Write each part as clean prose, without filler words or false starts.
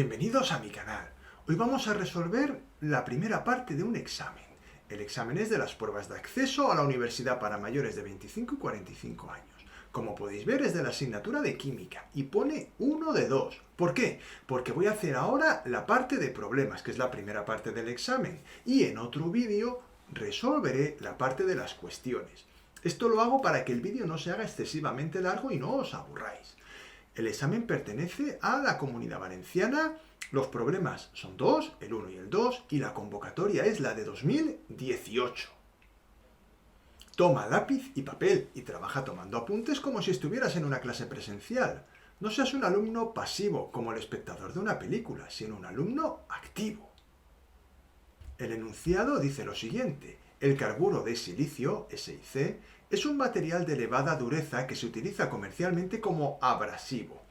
Bienvenidos a mi canal. Hoy vamos a resolver la primera parte de un examen. El examen es de las pruebas de acceso a la universidad para mayores de 25 y 45 años. Como podéis ver, es de la asignatura de Química y pone 1 de 2. ¿Por qué? Porque voy a hacer ahora la parte de problemas, que es la primera parte del examen, y en otro vídeo resolveré la parte de las cuestiones. Esto lo hago para que el vídeo no se haga excesivamente largo y no os aburráis. El examen pertenece a la Comunidad Valenciana, los problemas son 2, el 1 y el 2, y la convocatoria es la de 2018. Toma lápiz y papel y trabaja tomando apuntes como si estuvieras en una clase presencial. No seas un alumno pasivo, como el espectador de una película, sino un alumno activo. El enunciado dice lo siguiente: el carburo de silicio, SiC, es un material de elevada dureza que se utiliza comercialmente como abrasivo.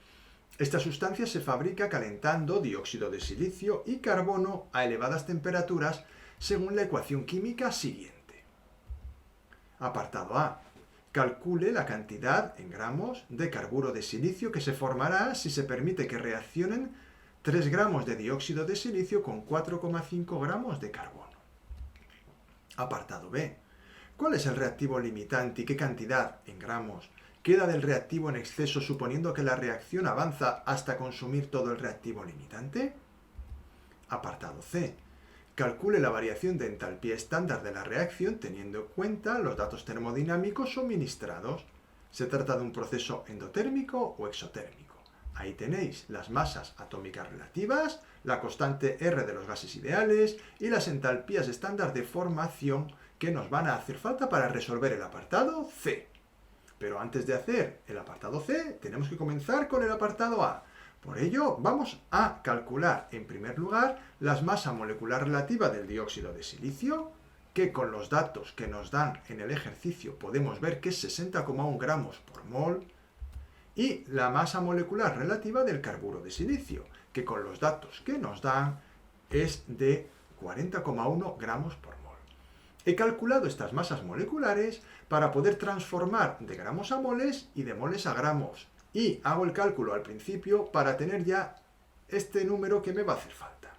Esta sustancia se fabrica calentando dióxido de silicio y carbono a elevadas temperaturas según la ecuación química siguiente. Apartado A. Calcule la cantidad en gramos de carburo de silicio que se formará si se permite que reaccionen 3 gramos de dióxido de silicio con 4,5 gramos de carbono. Apartado B. ¿Cuál es el reactivo limitante y qué cantidad, en gramos, queda del reactivo en exceso suponiendo que la reacción avanza hasta consumir todo el reactivo limitante? Apartado C. Calcule la variación de entalpía estándar de la reacción teniendo en cuenta los datos termodinámicos suministrados. ¿Se trata de un proceso endotérmico o exotérmico? Ahí tenéis las masas atómicas relativas, la constante R de los gases ideales y las entalpías estándar de formación que nos van a hacer falta para resolver el apartado C. Pero antes de hacer el apartado C, tenemos que comenzar con el apartado A. Por ello, vamos a calcular en primer lugar la masa molecular relativa del dióxido de silicio, que con los datos que nos dan en el ejercicio podemos ver que es 60,1 gramos por mol, y la masa molecular relativa del carburo de silicio, que con los datos que nos dan es de 40,1 gramos por mol. He calculado estas masas moleculares para poder transformar de gramos a moles y de moles a gramos. Y hago el cálculo al principio para tener ya este número que me va a hacer falta.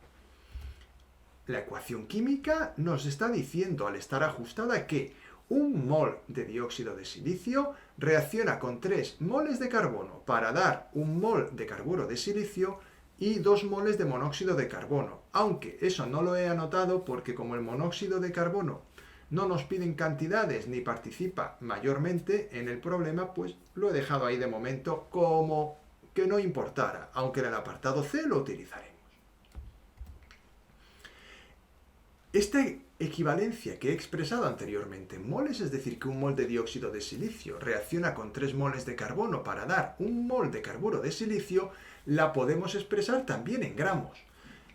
La ecuación química nos está diciendo, al estar ajustada, que un mol de dióxido de silicio reacciona con 3 moles de carbono para dar un mol de carburo de silicio y 2 moles de monóxido de carbono. Aunque eso no lo he anotado porque como el monóxido de carbono no nos piden cantidades ni participa mayormente en el problema, pues lo he dejado ahí de momento como que no importara, aunque en el apartado C lo utilizaremos. Esta equivalencia que he expresado anteriormente en moles, es decir, que un mol de dióxido de silicio reacciona con 3 moles de carbono para dar un mol de carburo de silicio, la podemos expresar también en gramos.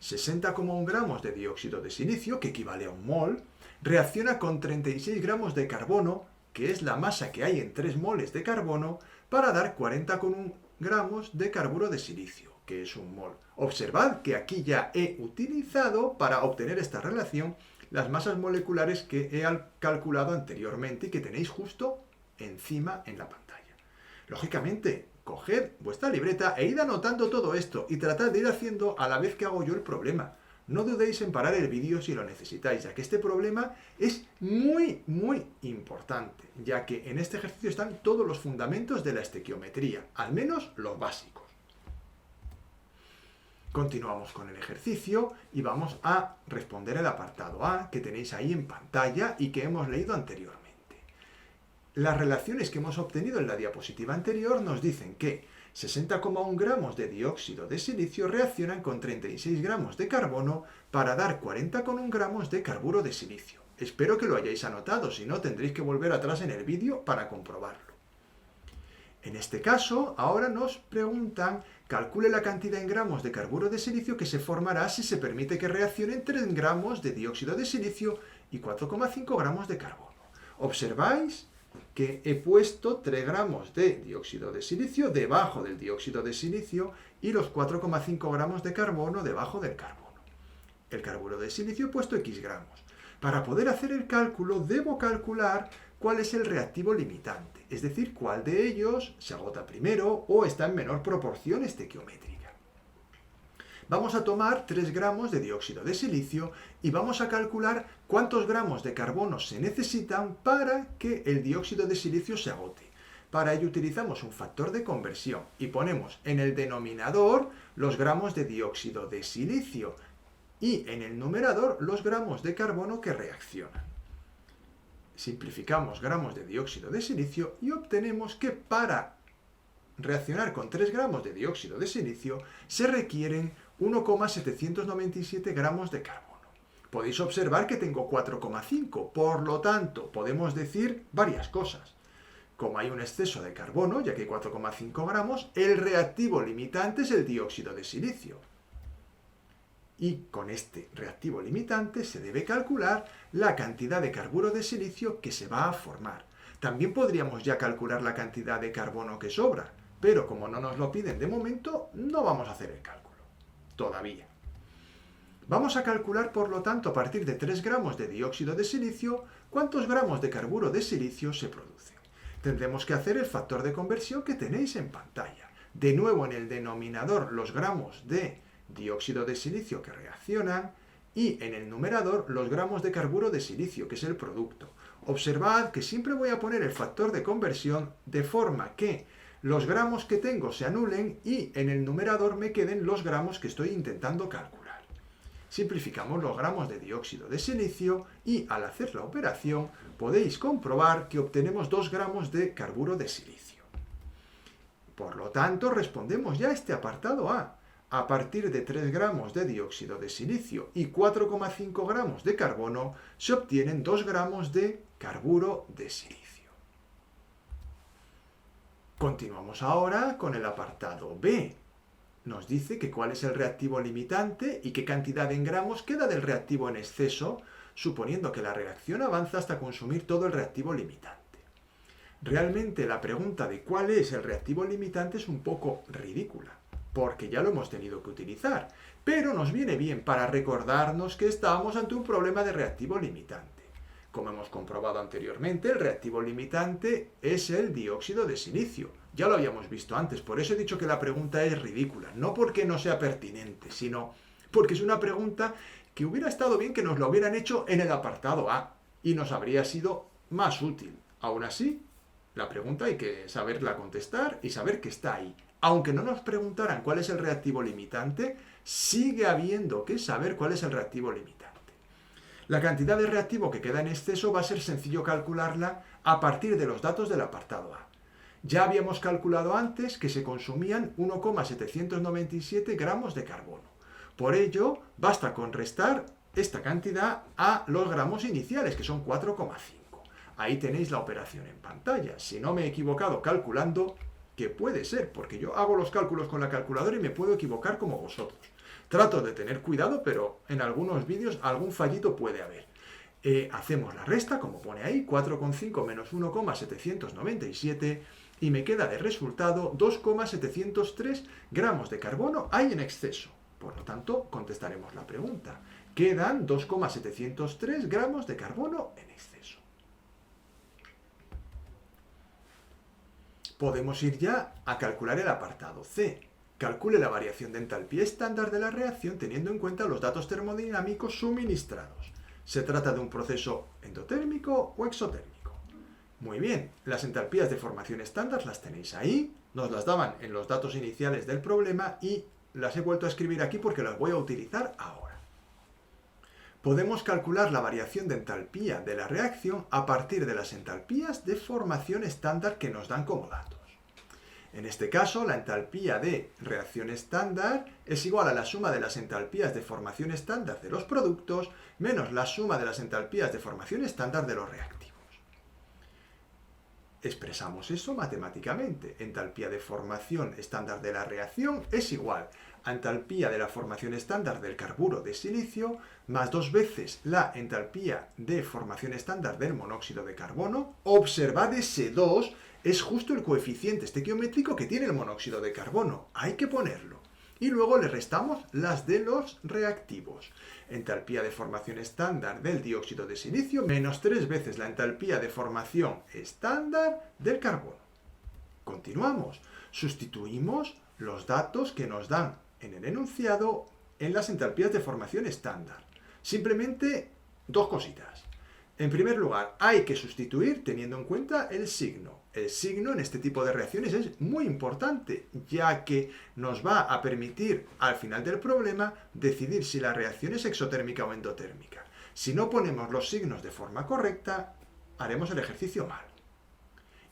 60,1 gramos de dióxido de silicio, que equivale a un mol, reacciona con 36 gramos de carbono, que es la masa que hay en 3 moles de carbono, para dar 40,1 gramos de carburo de silicio, que es un mol. Observad que aquí ya he utilizado para obtener esta relación las masas moleculares que he calculado anteriormente y que tenéis justo encima en la pantalla. Lógicamente, coged vuestra libreta e id anotando todo esto y tratad de ir haciendo a la vez que hago yo el problema. No dudéis en parar el vídeo si lo necesitáis, ya que este problema es muy importante, ya que en este ejercicio están todos los fundamentos de la estequiometría, al menos los básicos. Continuamos con el ejercicio y vamos a responder el apartado A, que tenéis ahí en pantalla y que hemos leído anteriormente. Las relaciones que hemos obtenido en la diapositiva anterior nos dicen que 60,1 gramos de dióxido de silicio reaccionan con 36 gramos de carbono para dar 40,1 gramos de carburo de silicio. Espero que lo hayáis anotado, si no tendréis que volver atrás en el vídeo para comprobarlo. En este caso, ahora nos preguntan, calcule la cantidad en gramos de carburo de silicio que se formará si se permite que reaccionen 3 gramos de dióxido de silicio y 4,5 gramos de carbono. Observáis que he puesto 3 gramos de dióxido de silicio debajo del dióxido de silicio y los 4,5 gramos de carbono debajo del carbono. El carburo de silicio he puesto X gramos. Para poder hacer el cálculo debo calcular cuál es el reactivo limitante, es decir, cuál de ellos se agota primero o está en menor proporción estequiométrica. Vamos a tomar 3 gramos de dióxido de silicio y vamos a calcular cuántos gramos de carbono se necesitan para que el dióxido de silicio se agote. Para ello utilizamos un factor de conversión y ponemos en el denominador los gramos de dióxido de silicio y en el numerador los gramos de carbono que reaccionan. Simplificamos gramos de dióxido de silicio y obtenemos que para reaccionar con 3 gramos de dióxido de silicio se requieren 1,797 gramos de carbono. Podéis observar que tengo 4,5, por lo tanto podemos decir varias cosas. Como hay un exceso de carbono, ya que hay 4,5 gramos, el reactivo limitante es el dióxido de silicio. Y con este reactivo limitante se debe calcular la cantidad de carburo de silicio que se va a formar. También podríamos ya calcular la cantidad de carbono que sobra, pero como no nos lo piden de momento, no vamos a hacer el cálculo. Todavía. Vamos a calcular, por lo tanto, a partir de 3 gramos de dióxido de silicio, cuántos gramos de carburo de silicio se producen. Tendremos que hacer el factor de conversión que tenéis en pantalla. De nuevo en el denominador los gramos de dióxido de silicio que reaccionan y en el numerador los gramos de carburo de silicio, que es el producto. Observad que siempre voy a poner el factor de conversión de forma que los gramos que tengo se anulen y en el numerador me queden los gramos que estoy intentando calcular. Simplificamos los gramos de dióxido de silicio y al hacer la operación podéis comprobar que obtenemos 2 gramos de carburo de silicio. Por lo tanto, respondemos ya a este apartado A. A partir de 3 gramos de dióxido de silicio y 4,5 gramos de carbono se obtienen 2 gramos de carburo de silicio. Continuamos ahora con el apartado B. Nos dice que cuál es el reactivo limitante y qué cantidad en gramos queda del reactivo en exceso, suponiendo que la reacción avanza hasta consumir todo el reactivo limitante. Realmente la pregunta de cuál es el reactivo limitante es un poco ridícula, porque ya lo hemos tenido que utilizar, pero nos viene bien para recordarnos que estamos ante un problema de reactivo limitante. Como hemos comprobado anteriormente, el reactivo limitante es el dióxido de silicio. Ya lo habíamos visto antes, por eso he dicho que la pregunta es ridícula, no porque no sea pertinente, sino porque es una pregunta que hubiera estado bien que nos lo hubieran hecho en el apartado A y nos habría sido más útil. Aún así, la pregunta hay que saberla contestar y saber que está ahí. Aunque no nos preguntaran cuál es el reactivo limitante, sigue habiendo que saber cuál es el reactivo limitante. La cantidad de reactivo que queda en exceso va a ser sencillo calcularla a partir de los datos del apartado A. Ya habíamos calculado antes que se consumían 1,797 gramos de carbono. Por ello, basta con restar esta cantidad a los gramos iniciales, que son 4,5. Ahí tenéis la operación en pantalla. Si no me he equivocado calculando, que puede ser, porque yo hago los cálculos con la calculadora y me puedo equivocar como vosotros. Trato de tener cuidado, pero en algunos vídeos algún fallito puede haber. Hacemos la resta, como pone ahí, 4,5 menos 1,797 y me queda de resultado 2,703 gramos de carbono hay en exceso. Por lo tanto, contestaremos la pregunta. Quedan 2,703 gramos de carbono en exceso. Podemos ir ya a calcular el apartado C. Calcule la variación de entalpía estándar de la reacción teniendo en cuenta los datos termodinámicos suministrados. ¿Se trata de un proceso endotérmico o exotérmico? Muy bien, las entalpías de formación estándar las tenéis ahí, nos las daban en los datos iniciales del problema y las he vuelto a escribir aquí porque las voy a utilizar ahora. Podemos calcular la variación de entalpía de la reacción a partir de las entalpías de formación estándar que nos dan como datos. En este caso, la entalpía de reacción estándar es igual a la suma de las entalpías de formación estándar de los productos menos la suma de las entalpías de formación estándar de los reactivos. Expresamos eso matemáticamente. Entalpía de formación estándar de la reacción es igual a entalpía de la formación estándar del carburo de silicio más 2 veces la entalpía de formación estándar del monóxido de carbono. Observad ese 2, es justo el coeficiente estequiométrico que tiene el monóxido de carbono. Hay que ponerlo. Y luego le restamos las de los reactivos. Entalpía de formación estándar del dióxido de silicio menos 3 veces la entalpía de formación estándar del carbono. Continuamos. Sustituimos los datos que nos dan en el enunciado en las entalpías de formación estándar. Simplemente dos cositas. En primer lugar, hay que sustituir teniendo en cuenta el signo. El signo en este tipo de reacciones es muy importante, ya que nos va a permitir al final del problema decidir si la reacción es exotérmica o endotérmica. Si no ponemos los signos de forma correcta, haremos el ejercicio mal.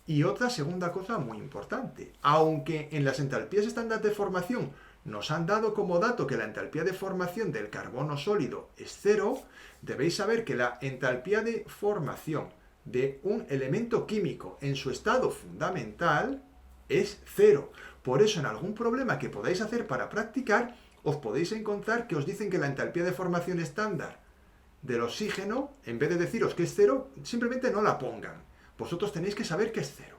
Y otra segunda cosa muy importante, aunque en las entalpías estándar de formación nos han dado como dato que la entalpía de formación del carbono sólido es cero, debéis saber que la entalpía de formación de un elemento químico en su estado fundamental es cero. Por eso en algún problema que podáis hacer para practicar, os podéis encontrar que os dicen que la entalpía de formación estándar del oxígeno, en vez de deciros que es cero, simplemente no la pongan. Vosotros tenéis que saber que es cero.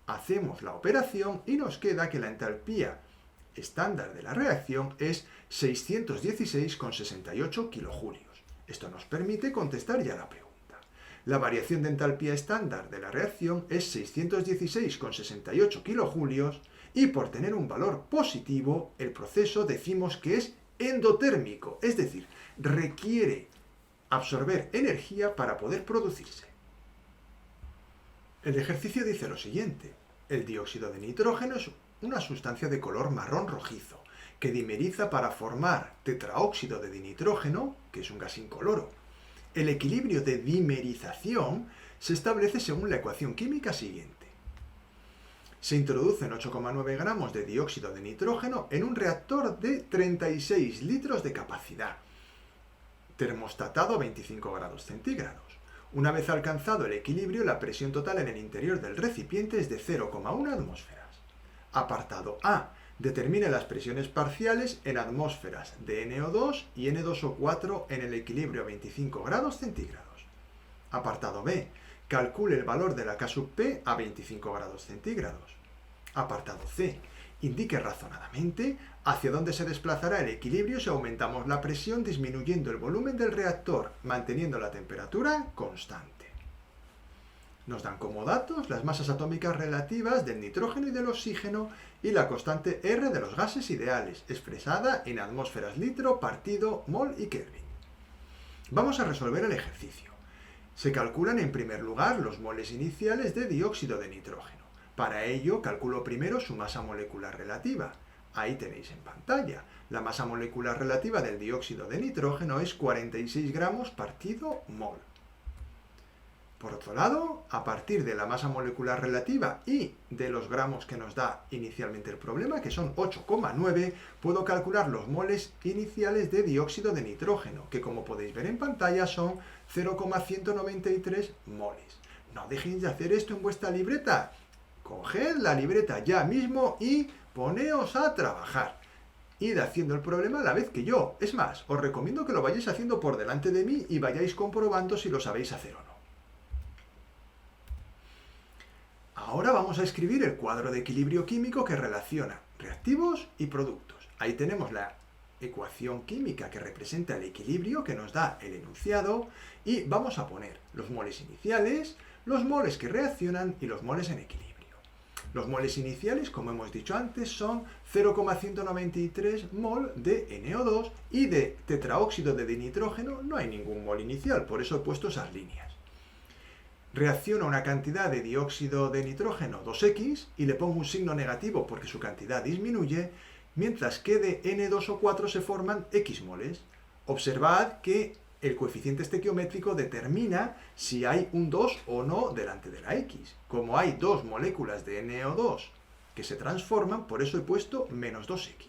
Hacemos la operación y nos queda que la entalpía estándar de la reacción es 616,68 kilojulios. Esto nos permite contestar ya la pregunta. La variación de entalpía estándar de la reacción es 616,68 kilojulios y por tener un valor positivo, el proceso decimos que es endotérmico, es decir, requiere absorber energía para poder producirse. El ejercicio dice lo siguiente: el dióxido de nitrógeno es una sustancia de color marrón rojizo que dimeriza para formar tetraóxido de dinitrógeno, que es un gas incoloro. El equilibrio de dimerización se establece según la ecuación química siguiente. Se introducen 8,9 gramos de dióxido de nitrógeno en un reactor de 36 litros de capacidad, termostatado a 25 grados centígrados. Una vez alcanzado el equilibrio, la presión total en el interior del recipiente es de 0,1 atmósferas. Apartado A. Determine las presiones parciales en atmósferas de NO2 y N2O4 en el equilibrio a 25 grados centígrados. Apartado B. Calcule el valor de la K sub P a 25 grados centígrados. Apartado C. Indique razonadamente hacia dónde se desplazará el equilibrio si aumentamos la presión disminuyendo el volumen del reactor, manteniendo la temperatura constante. Nos dan como datos las masas atómicas relativas del nitrógeno y del oxígeno y la constante R de los gases ideales, expresada en atmósferas litro, partido, mol y Kelvin. Vamos a resolver el ejercicio. Se calculan en primer lugar los moles iniciales de dióxido de nitrógeno. Para ello, calculo primero su masa molecular relativa. Ahí tenéis en pantalla. La masa molecular relativa del dióxido de nitrógeno es 46 gramos partido mol. Por otro lado, a partir de la masa molecular relativa y de los gramos que nos da inicialmente el problema, que son 8,9, puedo calcular los moles iniciales de dióxido de nitrógeno, que como podéis ver en pantalla son 0,193 moles. No dejéis de hacer esto en vuestra libreta. Coged la libreta ya mismo y poneos a trabajar. Id haciendo el problema a la vez que yo. Es más, os recomiendo que lo vayáis haciendo por delante de mí y vayáis comprobando si lo sabéis hacer o no. Ahora vamos a escribir el cuadro de equilibrio químico que relaciona reactivos y productos. Ahí tenemos la ecuación química que representa el equilibrio que nos da el enunciado y vamos a poner los moles iniciales, los moles que reaccionan y los moles en equilibrio. Los moles iniciales, como hemos dicho antes, son 0,193 mol de NO2 y de tetraóxido de dinitrógeno no hay ningún mol inicial, por eso he puesto esas líneas. Reacciona una cantidad de dióxido de nitrógeno 2X y le pongo un signo negativo porque su cantidad disminuye, mientras que de N2O4 se forman X moles. Observad que el coeficiente estequiométrico determina si hay un 2 o no delante de la X. Como hay dos moléculas de NO2 que se transforman, por eso he puesto menos 2X.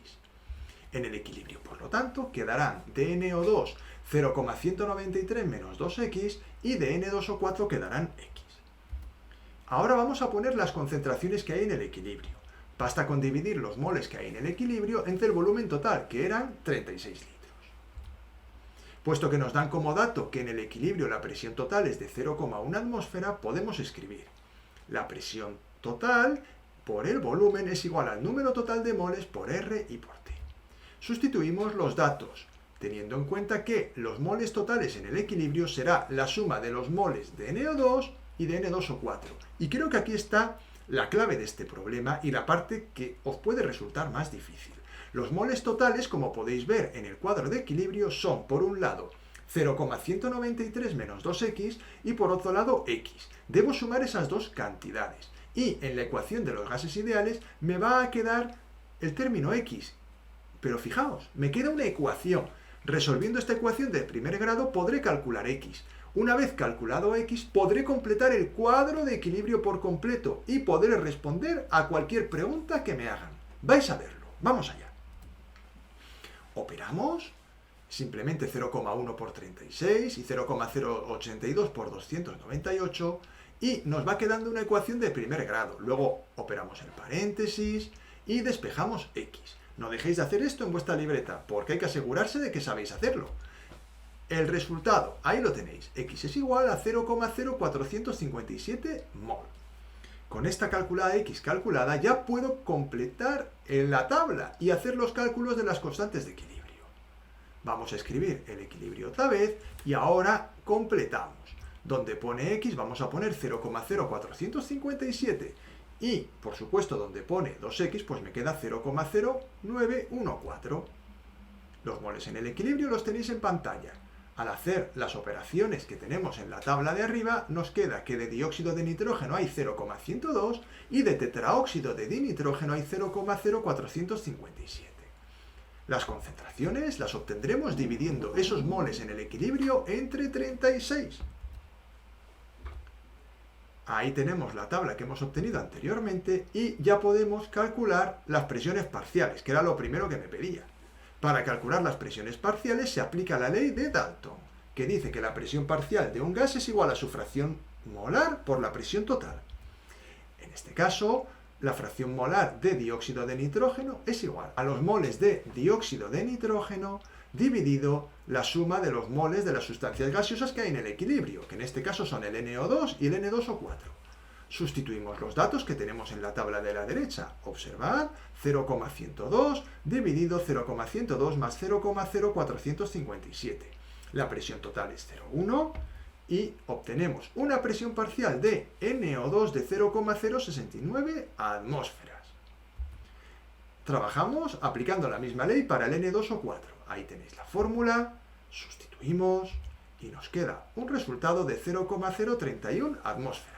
En el equilibrio, por lo tanto, quedarán de NO2 0,193 menos 2X y de N2O4 quedarán X. Ahora vamos a poner las concentraciones que hay en el equilibrio. Basta con dividir los moles que hay en el equilibrio entre el volumen total, que eran 36 litros. Puesto que nos dan como dato que en el equilibrio la presión total es de 0,1 atmósfera, podemos escribir la presión total por el volumen es igual al número total de moles por R y por T. Sustituimos los datos, teniendo en cuenta que los moles totales en el equilibrio será la suma de los moles de NO2 y de N2O4. Y creo que aquí está la clave de este problema y la parte que os puede resultar más difícil. Los moles totales, como podéis ver en el cuadro de equilibrio, son, por un lado, 0,193 menos 2x y por otro lado x. Debo sumar esas dos cantidades. Y en la ecuación de los gases ideales me va a quedar el término x. Pero fijaos, me queda una ecuación. Resolviendo esta ecuación de primer grado podré calcular x. Una vez calculado x, podré completar el cuadro de equilibrio por completo y podré responder a cualquier pregunta que me hagan. Vais a verlo. Vamos allá. Operamos. Simplemente 0,1 por 36 y 0,082 por 298 y nos va quedando una ecuación de primer grado. Luego operamos el paréntesis y despejamos x. No dejéis de hacer esto en vuestra libreta porque hay que asegurarse de que sabéis hacerlo. El resultado, ahí lo tenéis, x es igual a 0,0457 mol. Con esta calculada x calculada ya puedo completar en la tabla y hacer los cálculos de las constantes de equilibrio. Vamos a escribir el equilibrio otra vez y ahora completamos. Donde pone x vamos a poner 0,0457 y, por supuesto, donde pone 2x pues me queda 0,0914. Los moles en el equilibrio los tenéis en pantalla. Al hacer las operaciones que tenemos en la tabla de arriba, nos queda que de dióxido de nitrógeno hay 0,102 y de tetraóxido de dinitrógeno hay 0,0457. Las concentraciones las obtendremos dividiendo esos moles en el equilibrio entre 36. Ahí tenemos la tabla que hemos obtenido anteriormente y ya podemos calcular las presiones parciales, que era lo primero que me pedía. Para calcular las presiones parciales se aplica la ley de Dalton, que dice que la presión parcial de un gas es igual a su fracción molar por la presión total. En este caso, la fracción molar de dióxido de nitrógeno es igual a los moles de dióxido de nitrógeno dividido la suma de los moles de las sustancias gaseosas que hay en el equilibrio, que en este caso son el NO2 y el N2O4. Sustituimos los datos que tenemos en la tabla de la derecha. Observad, 0,102 dividido 0,102 más 0,0457. La presión total es 0,1 y obtenemos una presión parcial de NO2 de 0,069 atmósferas. Trabajamos aplicando la misma ley para el N2O4. Ahí tenéis la fórmula, sustituimos y nos queda un resultado de 0,031 atmósferas.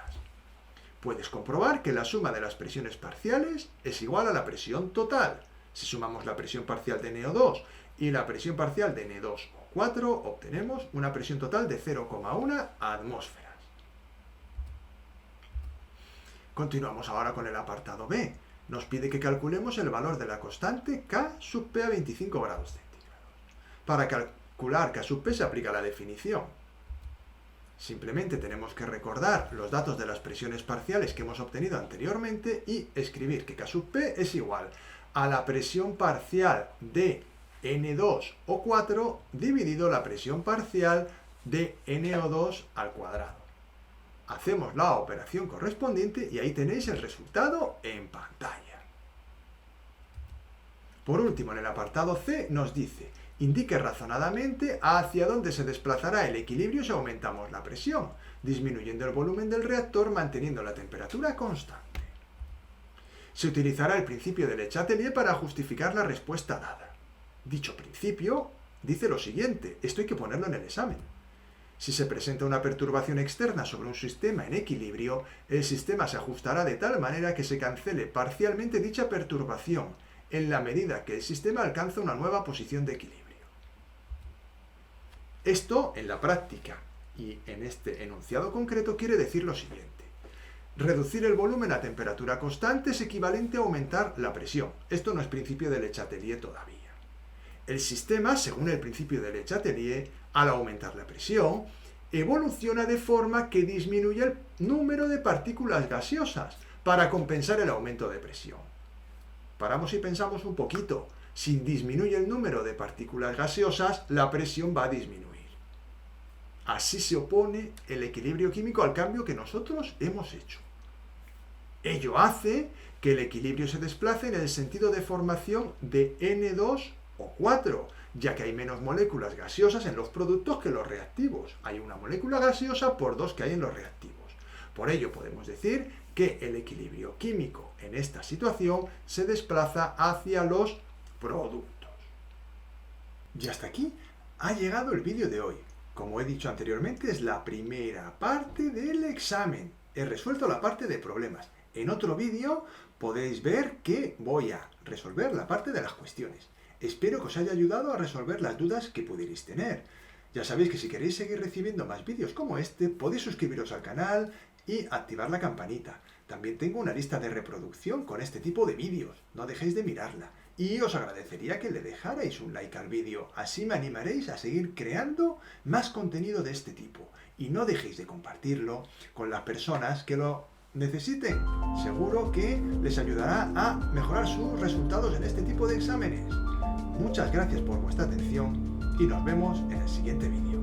Puedes comprobar que la suma de las presiones parciales es igual a la presión total. Si sumamos la presión parcial de NO2 y la presión parcial de N2O4, obtenemos una presión total de 0,1 atmósferas. Continuamos ahora con el apartado B. Nos pide que calculemos el valor de la constante K sub P a 25 grados centígrados. Para calcular K sub P se aplica la definición. Simplemente tenemos que recordar los datos de las presiones parciales que hemos obtenido anteriormente y escribir que K sub P es igual a la presión parcial de N2O4 dividido la presión parcial de NO2 al cuadrado. Hacemos la operación correspondiente y ahí tenéis el resultado en pantalla. Por último, en el apartado C nos dice: indique razonadamente hacia dónde se desplazará el equilibrio si aumentamos la presión, disminuyendo el volumen del reactor manteniendo la temperatura constante. Se utilizará el principio de Le Chatelier para justificar la respuesta dada. Dicho principio dice lo siguiente, esto hay que ponerlo en el examen. Si se presenta una perturbación externa sobre un sistema en equilibrio, el sistema se ajustará de tal manera que se cancele parcialmente dicha perturbación, en la medida que el sistema alcanza una nueva posición de equilibrio. Esto, en la práctica y en este enunciado concreto, quiere decir lo siguiente. Reducir el volumen a temperatura constante es equivalente a aumentar la presión. Esto no es principio de Le Chatelier todavía. El sistema, según el principio de Le Chatelier, al aumentar la presión, evoluciona de forma que disminuye el número de partículas gaseosas para compensar el aumento de presión. Paramos y pensamos un poquito. Si disminuye el número de partículas gaseosas, la presión va a disminuir. Así se opone el equilibrio químico al cambio que nosotros hemos hecho. Ello hace que el equilibrio se desplace en el sentido de formación de N2O4, ya que hay menos moléculas gaseosas en los productos que los reactivos. Hay una molécula gaseosa por dos que hay en los reactivos. Por ello podemos decir que el equilibrio químico en esta situación se desplaza hacia los productos. Y hasta aquí ha llegado el vídeo de hoy. Como he dicho anteriormente, es la primera parte del examen. He resuelto la parte de problemas. En otro vídeo podéis ver que voy a resolver la parte de las cuestiones. Espero que os haya ayudado a resolver las dudas que pudierais tener. Ya sabéis que si queréis seguir recibiendo más vídeos como este, podéis suscribiros al canal y activar la campanita. También tengo una lista de reproducción con este tipo de vídeos. No dejéis de mirarla. Y os agradecería que le dejarais un like al vídeo. Así me animaréis a seguir creando más contenido de este tipo. Y no dejéis de compartirlo con las personas que lo necesiten. Seguro que les ayudará a mejorar sus resultados en este tipo de exámenes. Muchas gracias por vuestra atención y nos vemos en el siguiente vídeo.